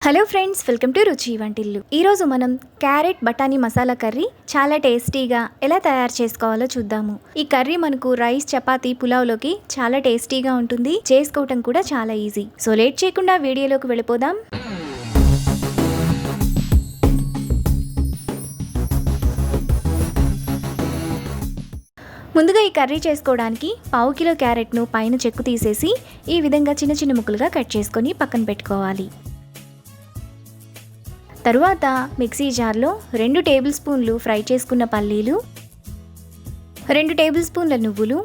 Hello friends, welcome to రుచి వంటిల్లు. ఈరోజు మనం క్యారెట్ బఠానీ మసాలా కర్రీ చాలా టేస్టీగా ఎలా తయారు చేసుకోవాలో చూద్దాము. ఈ కర్రీ మనకు రైస్, చపాతీ, పులావ్లోకి చాలా టేస్టీగా ఉంటుంది. చేసుకోవటం కూడా చాలా ఈజీ. సో లేట్ చేయకుండా వీడియోలోకి వెళ్ళిపోదాం. ముందుగా ఈ కర్రీ చేసుకోవడానికి పావు కిలో క్యారెట్ను పైన చెక్కు తీసేసి ఈ విధంగా చిన్న చిన్న ముక్కలుగా కట్ చేసుకొని పక్కన పెట్టుకోవాలి. తరువాత మిక్సీ జార్లో 2 టేబుల్ స్పూన్లు ఫ్రై చేసుకున్న పల్లీలు, 2 టేబుల్ స్పూన్ల నువ్వులు,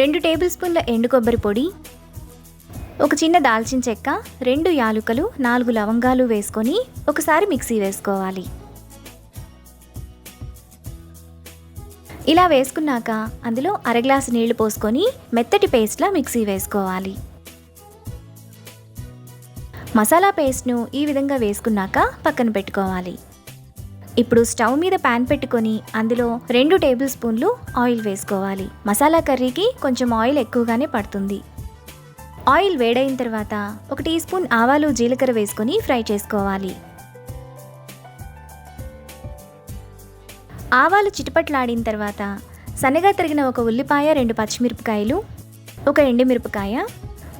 2 టేబుల్ స్పూన్ల ఎండు కొబ్బరి పొడి, ఒక చిన్న దాల్చిన చెక్క, 2 యాలుకలు, 4 లవంగాలు వేసుకొని ఒకసారి మిక్సీ వేసుకోవాలి. ఇలా వేసుకున్నాక అందులో అర గ్లాసు నీళ్లు పోసుకొని మెత్తటి పేస్ట్లా మిక్సీ వేసుకోవాలి. మసాలా పేస్ట్ను ఈ విధంగా వేసుకున్నాక పక్కన పెట్టుకోవాలి. ఇప్పుడు స్టవ్ మీద ప్యాన్ పెట్టుకొని అందులో 2 టేబుల్ స్పూన్లు ఆయిల్ వేసుకోవాలి. మసాలా కర్రీకి కొంచెం ఆయిల్ ఎక్కువగానే పడుతుంది. ఆయిల్ వేడైన తర్వాత 1 టీ స్పూన్ ఆవాలు, జీలకర్ర వేసుకొని ఫ్రై చేసుకోవాలి. ఆవాలు చిటపట్లాడిన తర్వాత సన్నగా తరిగిన ఒక ఉల్లిపాయ, 2 పచ్చిమిరపకాయలు, ఒక ఎండుమిరపకాయ,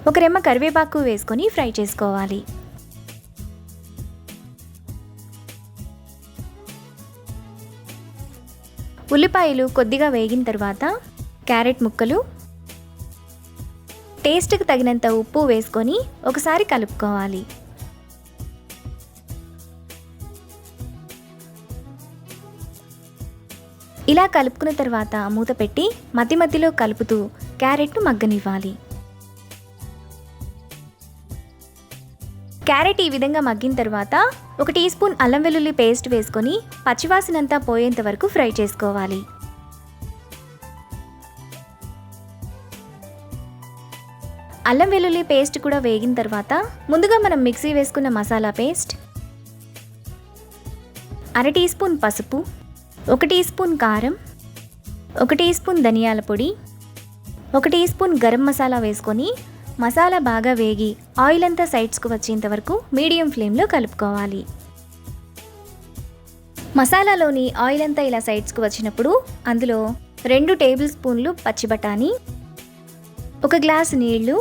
ఒక రెమ్మ కరివేపాకు వేసుకొని ఫ్రై చేసుకోవాలి. ఉల్లిపాయలు కొద్దిగా వేగిన తర్వాత క్యారెట్ ముక్కలు, టేస్ట్కి తగినంత ఉప్పు వేసుకొని ఒకసారి కలుపుకోవాలి. ఇలా కలుపుకున్న తర్వాత మూత పెట్టి మధ్య మధ్యలో కలుపుతూ క్యారెట్ను మగ్గనివ్వాలి. క్యారెట్ ఈ విధంగా మగ్గిన తర్వాత 1 టీ స్పూన్ అల్లం వెల్లుల్లి పేస్ట్ వేసుకొని పచ్చివాసనంతా పోయేంత వరకు ఫ్రై చేసుకోవాలి. అల్లం వెల్లుల్లి పేస్ట్ కూడా వేగిన తర్వాత ముందుగా మనం మిక్సీ వేసుకున్న మసాలా పేస్ట్, అర టీ స్పూన్ పసుపు, 1 టీ స్పూన్ కారం, 1 టీ స్పూన్ ధనియాల పొడి, 1 టీ స్పూన్ గరం మసాలా వేసుకొని మసాలా బాగా వేగి ఆయిల్ అంతా సైడ్స్కు వచ్చేంత వరకు మీడియం ఫ్లేమ్లో కలుపుకోవాలి. మసాలాలోని ఆయిల్ అంతా ఇలా సైడ్స్కు వచ్చినప్పుడు అందులో 2 టేబుల్ స్పూన్లు పచ్చి బఠానీ, 1 గ్లాసు నీళ్లు,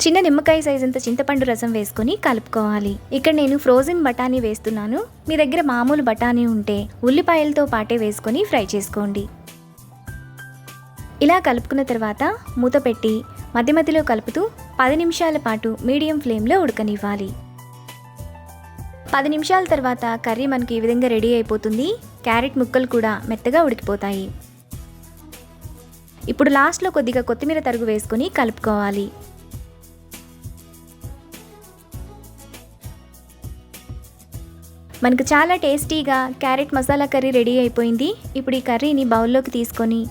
చిన్న నిమ్మకాయ సైజ్ అంత చింతపండు రసం వేసుకొని కలుపుకోవాలి. ఇక్కడ నేను ఫ్రోజన్ బఠానీ వేస్తున్నాను. మీ దగ్గర మామూలు బఠానీ ఉంటే ఉల్లిపాయలతో పాటే వేసుకొని ఫ్రై చేసుకోండి. ఇలా కలుపుకున్న తర్వాత మూత పెట్టి మధ్య మధ్యలో కలుపుతూ 10 నిమిషాల పాటు మీడియం ఫ్లేమ్లో ఉడకనివ్వాలి. 10 నిమిషాల తర్వాత కర్రీ మనకి ఈ విధంగా రెడీ అయిపోతుంది. క్యారెట్ ముక్కలు కూడా మెత్తగా ఉడికిపోతాయి. ఇప్పుడు లాస్ట్లో కొద్దిగా కొత్తిమీర తరుగు వేసుకొని కలుపుకోవాలి. మనకు చాలా టేస్టీగా క్యారెట్ మసాలా కర్రీ రెడీ అయిపోయింది. ఇప్పుడు ఈ కర్రీని బౌల్లోకి తీసుకొని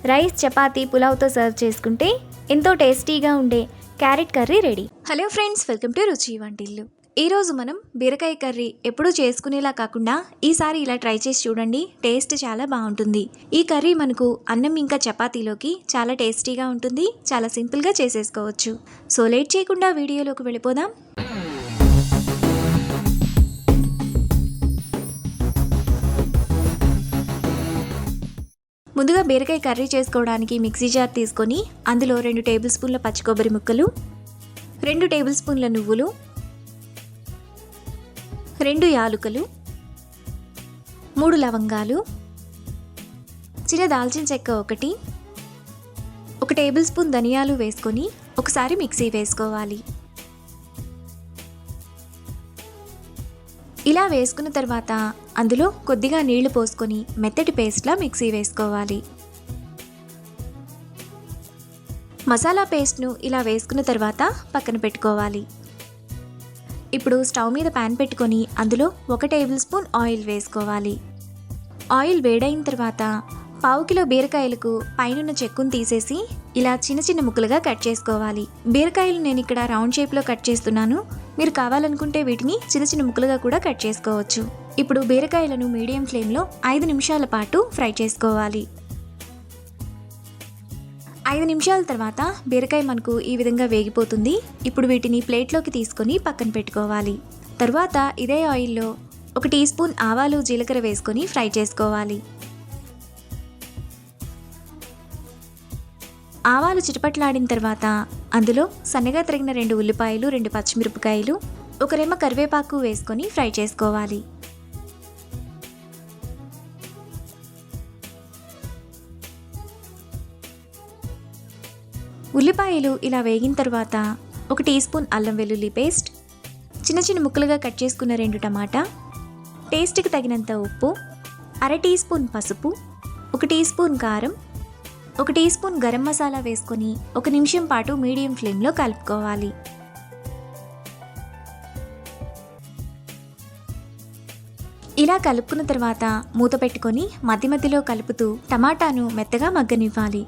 రైస్, చపాతీ, పులావ్తో సర్వ్ చేసుకుంటే ఎంతో టేస్టీగా ఉండే carrot curry ready. Hello friends, welcome to రుచి వంటిల్లు. ఈరోజు మనం బీరకాయ కర్రీ ఎప్పుడూ చేసుకునేలా కాకుండా ఈసారి ఇలా ట్రై చేసి చూడండి. టేస్ట్ చాలా బాగుంటుంది. ఈ కర్రీ మనకు అన్నం ఇంకా చపాతీలోకి చాలా టేస్టీగా ఉంటుంది. చాలా సింపుల్గా చేసేసుకోవచ్చు. సో లేట్ చేయకుండా వీడియోలోకి వెళ్ళిపోదాం. ముందుగా బీరకాయ కర్రీ చేసుకోవడానికి మిక్సీ జార్ తీసుకొని అందులో 2 టేబుల్ స్పూన్ల పచ్చి కొబ్బరి ముక్కలు, 2 టేబుల్ స్పూన్ల నువ్వులు, 2 యాలుకలు, 3 లవంగాలు, చిన్న దాల్చిన చెక్క 1 టేబుల్ స్పూన్ ధనియాలు వేసుకొని ఒకసారి మిక్సీ వేసుకోవాలి. ఇలా వేసుకున్న తర్వాత అందులో కొద్దిగా నీళ్లు పోసుకొని మెత్తటి పేస్ట్లా మిక్సీ వేసుకోవాలి. మసాలా పేస్ట్ను ఇలా వేసుకున్న తర్వాత పక్కన పెట్టుకోవాలి. ఇప్పుడు స్టవ్ మీద ప్యాన్ పెట్టుకొని అందులో 1 టేబుల్ స్పూన్ ఆయిల్ వేసుకోవాలి. ఆయిల్ వేడైన తర్వాత పావు కిలో బీరకాయలకు పైనున్న చెక్కును తీసేసి ఇలా చిన్న చిన్న ముక్కలుగా కట్ చేసుకోవాలి. బీరకాయలు నేను ఇక్కడ రౌండ్ షేప్లో కట్ చేస్తున్నాను. మీరు కావాలనుకుంటే వీటిని చిన్న చిన్న ముక్కలుగా కూడా కట్ చేసుకోవచ్చు. ఇప్పుడు బీరకాయలను మీడియం ఫ్లేమ్లో 5 నిమిషాల పాటు ఫ్రై చేసుకోవాలి. 5 నిమిషాల తర్వాత బీరకాయ మనకు ఈ విధంగా వేగిపోతుంది. ఇప్పుడు వీటిని ప్లేట్లోకి తీసుకొని పక్కన పెట్టుకోవాలి. తర్వాత ఇదే ఆయిల్లో 1 టీ స్పూన్ ఆవాలు జీలకర్ర వేసుకొని ఫ్రై చేసుకోవాలి. ఆవాలు చిటపట్లాడిన తర్వాత అందులో సన్నగా తరిగిన 2 ఉల్లిపాయలు, 2 పచ్చిమిరపకాయలు, 1 రెమ్మ కరివేపాకు వేసుకొని ఫ్రై చేసుకోవాలి. ఉల్లిపాయలు ఇలా వేగిన తర్వాత 1 టీ స్పూన్ అల్లం వెల్లుల్లి పేస్ట్, చిన్న చిన్న ముక్కలుగా కట్ చేసుకున్న 2 టమాటా, టేస్ట్కి తగినంత ఉప్పు, 1/2 టీ స్పూన్ పసుపు, 1 టీ స్పూన్ కారం, 1 టీ స్పూన్ గరం మసాలా వేసుకొని 1 నిమిషం పాటు మీడియం ఫ్లేమ్లో కలుపుకోవాలి. ఇలా కలుపుకున్న తర్వాత మూత పెట్టుకొని మధ్య మధ్యలో కలుపుతూ టమాటాను మెత్తగా మగ్గనివ్వాలి.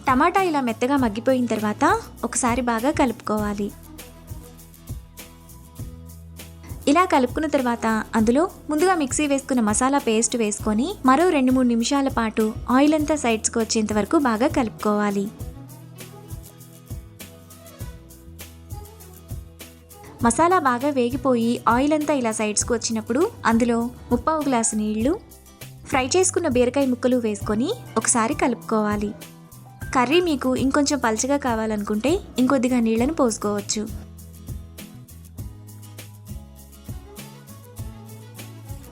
టమాటా ఇలా మెత్తగా మగ్గిపోయిన తర్వాత ఒకసారి బాగా కలుపుకోవాలి. ఇలా కలుపుకున్న తర్వాత అందులో ముందుగా మిక్సీ వేసుకున్న మసాలా పేస్ట్ వేసుకొని మరో 2-3 నిమిషాల పాటు ఆయిల్ అంతా సైడ్స్కి వచ్చేంత వరకు బాగా కలుపుకోవాలి. మసాలా బాగా వేగిపోయి ఆయిల్ అంతా ఇలా సైడ్స్కి వచ్చినప్పుడు అందులో 1/4 గ్లాసు నీళ్లు, ఫ్రై చేసుకున్న బీరకాయ ముక్కలు వేసుకొని ఒకసారి కలుపుకోవాలి. కర్రీ మీకు ఇంకొంచెం పల్చగా కావాలనుకుంటే ఇంకొద్దిగా నీళ్లను పోసుకోవచ్చు.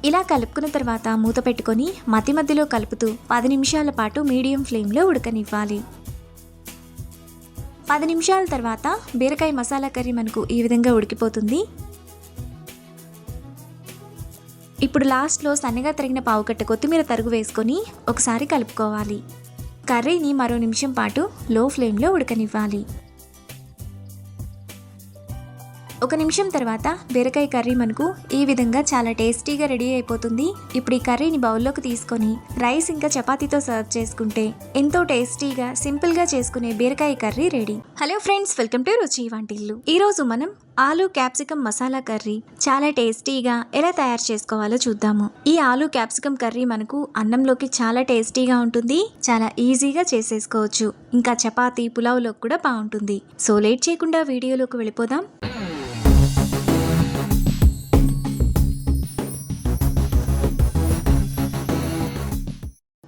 ఇలా కలుపుకున్న తర్వాత మూత పెట్టుకొని మధ్య మధ్యలో కలుపుతూ 10 నిమిషాల పాటు మీడియం ఫ్లేమ్లో ఉడకనివ్వాలి. 10 నిమిషాల తర్వాత బీరకాయ మసాలా కర్రీ మనకు ఈ విధంగా ఉడికిపోతుంది. ఇప్పుడు లాస్ట్లో సన్నగా తరిగిన పావు కట్ట కొత్తిమీర తరుగు వేసుకొని ఒకసారి కలుపుకోవాలి. కర్రీని మరో నిమిషం పాటు లో ఫ్లేమ్లో ఉడకనివ్వాలి. 1 నిమిషం తర్వాత బీరకాయ కర్రీ మనకు ఈ విధంగా చాలా టేస్టీగా రెడీ అయిపోతుంది. ఇప్పుడు ఈ కర్రీని బౌల్లోకి తీసుకొని రైస్ ఇంకా చపాతీతో సర్వ్ చేసుకుంటే ఎంతో టేస్టీగా సింపుల్గా చేసుకునే బీరకాయ curry ready. Hello friends, welcome to రుచి వంటిల్లు. ఈరోజు మనం ఆలు క్యాప్సికమ్ మసాలా కర్రీ చాలా టేస్టీగా ఎలా తయారు చేసుకోవాలో చూద్దాము. ఈ ఆలు క్యాప్సికమ్ కర్రీ మనకు అన్నంలోకి చాలా టేస్టీగా ఉంటుంది. చాలా ఈజీగా చేసేసుకోవచ్చు. ఇంకా చపాతీ, పులావ్లోకి కూడా బాగుంటుంది. సో లేట్ చేయకుండా వీడియోలోకి వెళ్ళిపోదాం.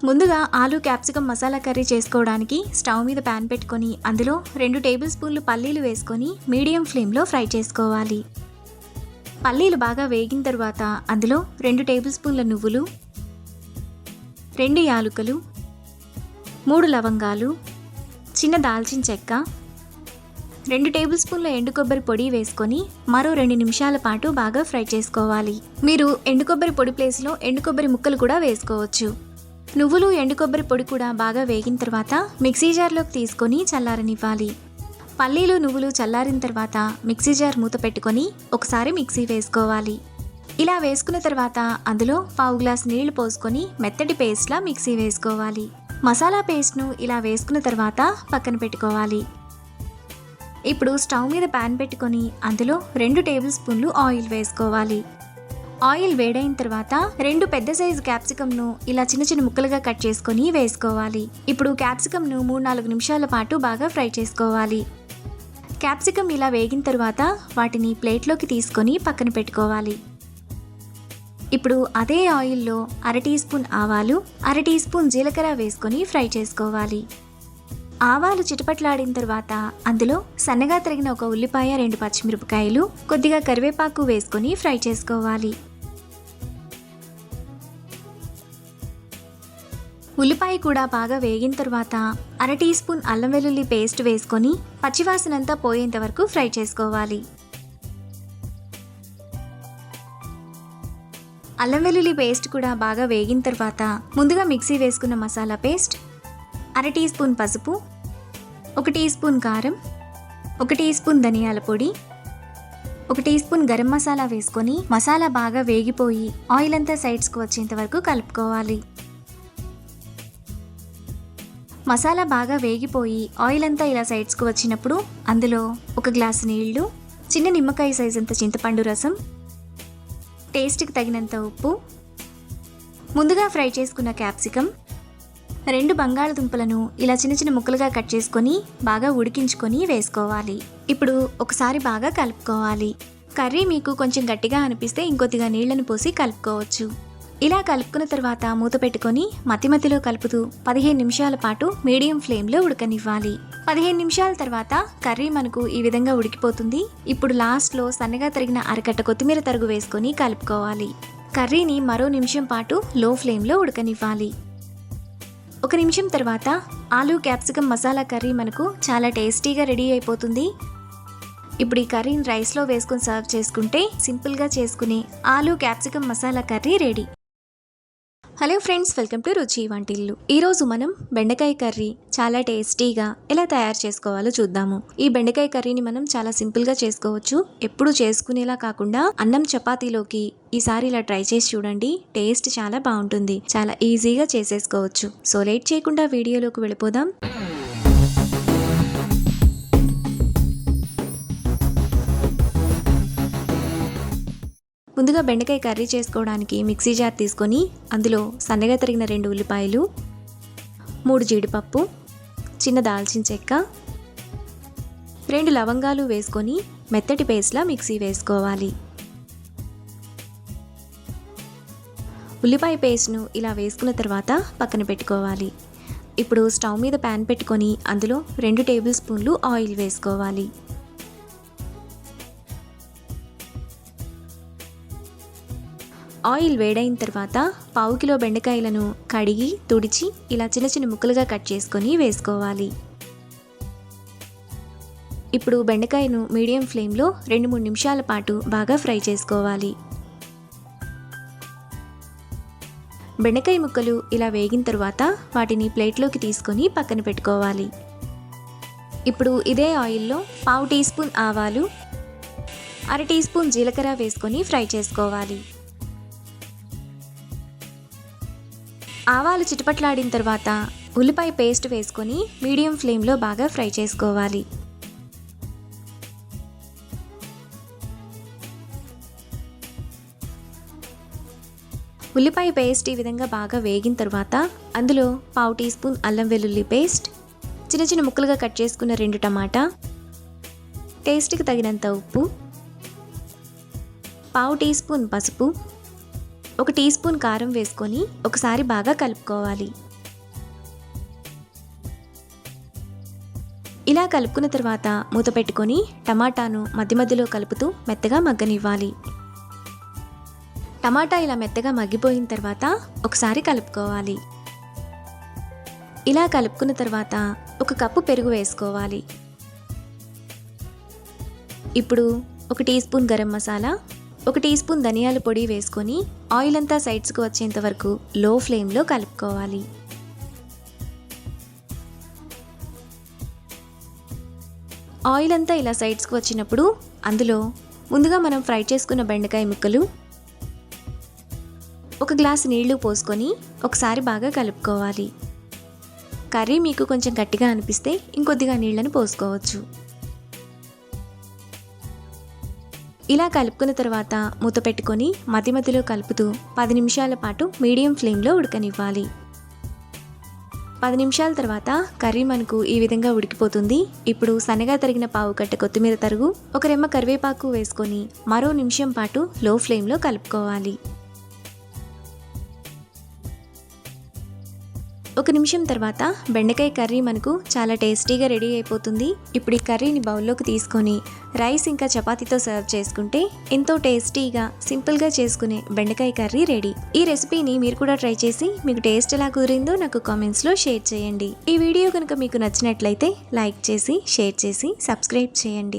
ముందుగా ఆలు క్యాప్సికమ్ మసాలా కర్రీ చేసుకోవడానికి స్టవ్ మీద ప్యాన్ పెట్టుకొని అందులో 2 టేబుల్ స్పూన్లు పల్లీలు వేసుకొని మీడియం ఫ్లేమ్లో ఫ్రై చేసుకోవాలి. పల్లీలు బాగా వేగిన తర్వాత అందులో 2 టేబుల్ స్పూన్ల నువ్వులు, 2 యాలుకలు, 3 లవంగాలు, చిన్న దాల్చిన చెక్క, 2 టేబుల్ స్పూన్ల ఎండు కొబ్బరి పొడి వేసుకొని మరో 2 నిమిషాల పాటు బాగా ఫ్రై చేసుకోవాలి. మీరు ఎండు కొబ్బరి పొడి ప్లేస్లో ఎండు కొబ్బరి ముక్కలు కూడా వేసుకోవచ్చు. నువ్వులు, ఎండు కొబ్బరి పొడి కూడా బాగా వేగిన తర్వాత మిక్సీ జార్లోకి తీసుకొని చల్లారనివ్వాలి. పల్లీలు, నువ్వులు చల్లారిన తర్వాత మిక్సీ జార్ మూత పెట్టుకొని ఒకసారి మిక్సీ వేసుకోవాలి. ఇలా వేసుకున్న తర్వాత అందులో పావు గ్లాస్ నీళ్లు పోసుకొని మెత్తటి పేస్ట్లా మిక్సీ వేసుకోవాలి. మసాలా పేస్ట్ను ఇలా వేసుకున్న తర్వాత పక్కన పెట్టుకోవాలి. ఇప్పుడు స్టవ్ మీద ప్యాన్ పెట్టుకొని అందులో 2 టేబుల్ స్పూన్లు ఆయిల్ వేసుకోవాలి. ఆయిల్ వేడైన తర్వాత 2 పెద్ద సైజు క్యాప్సికమ్ను ఇలా చిన్న చిన్న ముక్కలుగా కట్ చేసుకొని వేసుకోవాలి. ఇప్పుడు క్యాప్సికమ్ను 3-4 నిమిషాల పాటు బాగా ఫ్రై చేసుకోవాలి. క్యాప్సికమ్ ఇలా వేగిన తర్వాత వాటిని ప్లేట్లోకి తీసుకొని పక్కన పెట్టుకోవాలి. ఇప్పుడు అదే ఆయిల్లో 1/2 టీ స్పూన్ ఆవాలు, 1/2 టీ స్పూన్ జీలకర్ర వేసుకొని ఫ్రై చేసుకోవాలి. ఆవాలు చిటపట్లాడిన తర్వాత అందులో సన్నగా తరిగిన 1 ఉల్లిపాయ, 2 పచ్చిమిరపకాయలు, కొద్దిగా కరివేపాకు వేసుకొని ఫ్రై చేసుకోవాలి. ఉల్లిపాయ కూడా బాగా వేగిన తర్వాత 1/2 టీ స్పూన్ అల్లం వెల్లుల్లి పేస్ట్ వేసుకొని పచ్చివాసనంతా పోయేంత వరకు ఫ్రై చేసుకోవాలి. అల్లం వెల్లుల్లి పేస్ట్ కూడా బాగా వేగిన తర్వాత ముందుగా మిక్సీ వేసుకున్న మసాలా పేస్ట్, 1/2 టీ స్పూన్ పసుపు, 1 టీ స్పూన్ కారం, 1 టీ స్పూన్ ధనియాల పొడి, 1 టీ స్పూన్ గరం మసాలా వేసుకొని మసాలా బాగా వేగిపోయి ఆయిల్ అంతా సైడ్స్కి వచ్చేంత వరకు కలుపుకోవాలి. మసాలా బాగా వేగిపోయి ఆయిల్ అంతా ఇలా సైడ్స్కి వచ్చినప్పుడు అందులో 1 గ్లాసు నీళ్లు, చిన్న నిమ్మకాయ సైజ్ అంత చింతపండు రసం, టేస్ట్కి తగినంత ఉప్పు, ముందుగా ఫ్రై చేసుకున్న క్యాప్సికమ్, 2 బంగాళదుంపలను ఇలా చిన్న చిన్న ముక్కలుగా కట్ చేసుకొని బాగా ఉడికించుకొని వేసుకోవాలి. ఇప్పుడు ఒకసారి బాగా కలుపుకోవాలి. కర్రీ మీకు కొంచెం గట్టిగా అనిపిస్తే ఇంకొద్దిగా నీళ్లను పోసి కలుపుకోవచ్చు. ఇలా కలుపుకున్న తర్వాత మూత పెట్టుకొని మధ్యలో కలుపుతూ 15 నిమిషాల పాటు మీడియం ఫ్లేమ్లో ఉడకనివ్వాలి. 15 నిమిషాల తర్వాత కర్రీ మనకు ఈ విధంగా ఉడికిపోతుంది. ఇప్పుడు లాస్ట్లో సన్నగా తరిగిన అరకట్ట కొత్తిమీర తరుగు వేసుకొని కలుపుకోవాలి. కర్రీని మరో నిమిషం పాటు లో ఫ్లేమ్లో ఉడకనివ్వాలి. 1 నిమిషం తర్వాత ఆలు క్యాప్సికమ్ మసాలా కర్రీ మనకు చాలా టేస్టీగా రెడీ అయిపోతుంది. ఇప్పుడు ఈ కర్రీని రైస్లో వేసుకొని సర్వ్ చేసుకుంటే సింపుల్గా చేసుకునే ఆలు capsicum masala curry ready. Hello friends, welcome to రుచి వంటిల్లు. ఈరోజు మనం బెండకాయ కర్రీ చాలా టేస్టీగా ఎలా తయారు చేసుకోవాలో చూద్దాము. ఈ బెండకాయ కర్రీని మనం చాలా సింపుల్గా చేసుకోవచ్చు. ఎప్పుడు చేసుకునేలా కాకుండా అన్నం చపాతీలోకి ఈసారి ఇలా ట్రై చేసి చూడండి. టేస్ట్ చాలా బాగుంటుంది. చాలా ఈజీగా చేసేసుకోవచ్చు. సో లేట్ చేయకుండా వీడియోలోకి వెళ్ళిపోదాం. ముందుగా బెండకాయ కర్రీ చేసుకోవడానికి మిక్సీ జార్ తీసుకొని అందులో సన్నగా తరిగిన 2 ఉల్లిపాయలు, 3 జీడిపప్పు, చిన్న దాల్చిన చెక్క, 2 లవంగాలు వేసుకొని మెత్తటి పేస్ట్లా మిక్సీ వేసుకోవాలి. ఉల్లిపాయ పేస్ట్ను ఇలా వేసుకున్న తర్వాత పక్కన పెట్టుకోవాలి. ఇప్పుడు స్టవ్ మీద ప్యాన్ పెట్టుకొని అందులో 2 టేబుల్ స్పూన్లు ఆయిల్ వేసుకోవాలి. ఆయిల్ వేడైన తర్వాత 1/2 కిలో బెండకాయలను కడిగి తుడిచి ఇలా చిన్న చిన్న ముక్కలుగా కట్ చేసుకొని వేసుకోవాలి. ఇప్పుడు బెండకాయను మీడియం ఫ్లేమ్లో 2-3 నిమిషాల పాటు బాగా ఫ్రై చేసుకోవాలి. బెండకాయ ముక్కలు ఇలా వేగిన తర్వాత వాటిని ప్లేట్లోకి తీసుకొని పక్కన పెట్టుకోవాలి. ఇప్పుడు ఇదే ఆయిల్లో 1/2 టీ స్పూన్ ఆవాలు, 1/2 టీ స్పూన్ జీలకర్ర వేసుకొని ఫ్రై చేసుకోవాలి. ఆవాలు చిటపట్లాడిన తర్వాత ఉల్లిపాయ పేస్ట్ వేసుకొని మీడియం ఫ్లేమ్లో బాగా ఫ్రై చేసుకోవాలి. ఉల్లిపాయ పేస్ట్ ఈ విధంగా బాగా వేగిన తర్వాత అందులో 1/2 టీ స్పూన్ అల్లం వెల్లుల్లి పేస్ట్, చిన్న చిన్న ముక్కలుగా కట్ చేసుకున్న 2 టమాటా, టేస్ట్కి తగినంత ఉప్పు, 1/2 టీ స్పూన్ పసుపు, 1 టీ స్పూన్ కారం వేసుకొని ఒకసారి బాగా కలుపుకోవాలి. ఇలా కలుపుకున్న తర్వాత మూత పెట్టుకొని టమాటాను మధ్యలో కలుపుతూ మెత్తగా మగ్గనివ్వాలి. టమాటా ఇలా మెత్తగా మగ్గిపోయిన తర్వాత ఒకసారి కలుపుకోవాలి. ఇలా కలుపుకున్న తర్వాత 1 కప్పు పెరుగు వేసుకోవాలి. ఇప్పుడు 1 teaspoon garam masala, 1 teaspoon ధనియాల పొడి వేసుకొని ఆయిల్ అంతా సైడ్స్కి వచ్చేంత వరకు లో ఫ్లేమ్లో కలుపుకోవాలి. ఆయిల్ అంతా ఇలా సైడ్స్కి వచ్చినప్పుడు అందులో ముందుగా మనం ఫ్రై చేసుకున్న బెండకాయ ముక్కలు, 1 గ్లాసు నీళ్లు పోసుకొని ఒకసారి బాగా కలుపుకోవాలి. కర్రీ మీకు కొంచెం గట్టిగా అనిపిస్తే ఇంకొద్దిగా నీళ్లను పోసుకోవచ్చు. ఇలా కలుపుకున్న తర్వాత మూత పెట్టుకొని మధ్యలో కలుపుతూ 10 నిమిషాల పాటు మీడియం ఫ్లేమ్లో ఉడకనివ్వాలి. 10 నిమిషాల తర్వాత కర్రీ మనకు ఈ విధంగా ఉడికిపోతుంది. ఇప్పుడు సన్నగా తరిగిన 1/2 కట్ట కొత్తిమీర తరుగు, 1 రెమ్మ కరివేపాకు వేసుకొని మరో నిమిషం పాటు లో ఫ్లేమ్లో కలుపుకోవాలి. 1 నిమిషం తర్వాత బెండకాయ కర్రీ మనకు చాలా టేస్టీగా రెడీ అయిపోతుంది. ఇప్పుడు ఈ కర్రీని బౌల్లోకి తీసుకొని రైస్ ఇంకా చపాతీతో సర్వ్ చేసుకుంటే ఎంతో టేస్టీగా సింపుల్గా చేసుకునే బెండకాయ కర్రీ రెడీ. ఈ రెసిపీని మీరు కూడా ట్రై చేసి మీకు టేస్ట్ ఎలా కుదిరిందో నాకు కామెంట్స్లో షేర్ చేయండి. ఈ వీడియో కనుక మీకు నచ్చినట్లయితే లైక్ చేసి, షేర్ చేసి, సబ్స్క్రైబ్ చేయండి.